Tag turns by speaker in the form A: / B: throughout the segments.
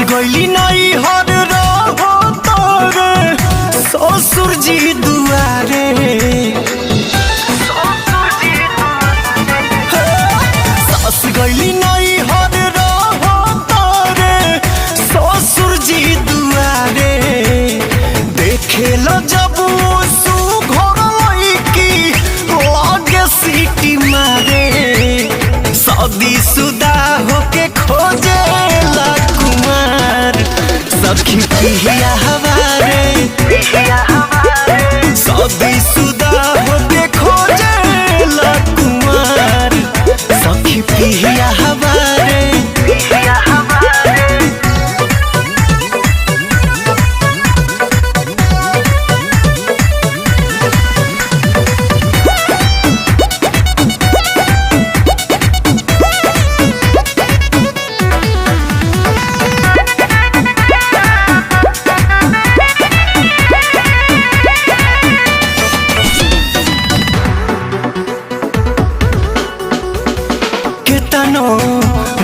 A: गईली नहीं हर रहो तोरे ससुर जी दुआरे सास गईली नहीं हर रहो तोरे ससुर जी दुआरे देखे लो जब सुघर लईकी लागे सीटी मारे शादी शुदा होके खोजे सखी पिया हमारे शादी शुदा होके खोजे ला कुमार सखी पिया हमारे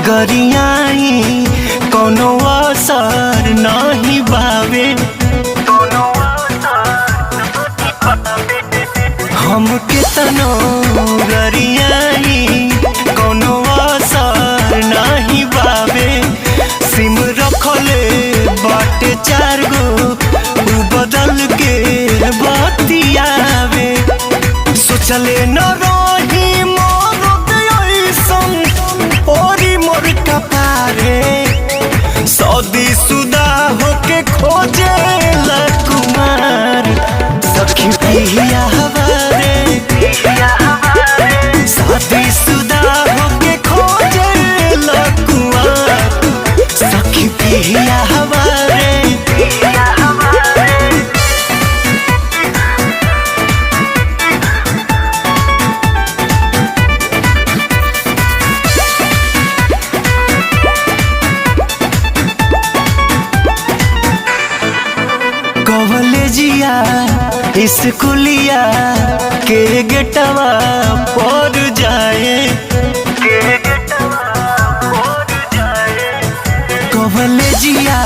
A: गरियाई कोनो असर नहीं बावे हम कितनो गरियाई कोनो असर नहीं बावे सिम रखले बाटे 4 गो उ बदल के बतियावे सोचले न रही शादी शुदा होके खोजे ला कुमार सखी पिया हमारे शादी शुदा होके खोजे ला कुमार सखी पिया हमारे कॉलेजिया स्कूलिया के गेटवा पर जाए कॉलेजिया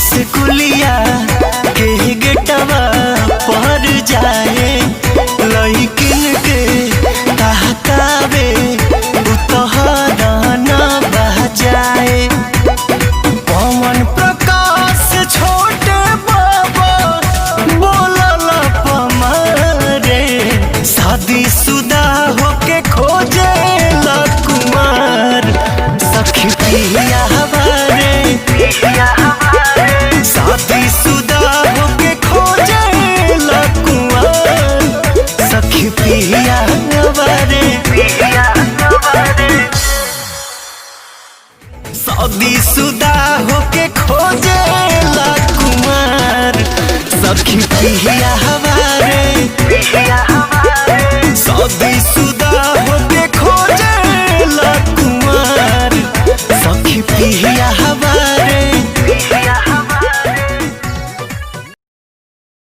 A: स्कूलिया के गेटवा पर जाए लइकिन के ताकावे उतहरा न बजाए पवन प्रकाश छोटे शादी शुदा होके खोजे ला कुमार सखी पिया हमारे शादी शुदा होके खोजे ला कुमार सखी पिया हमारे शादी शुदा होके खोजे ला कुमार सखी पिया हमारे शादी शुदा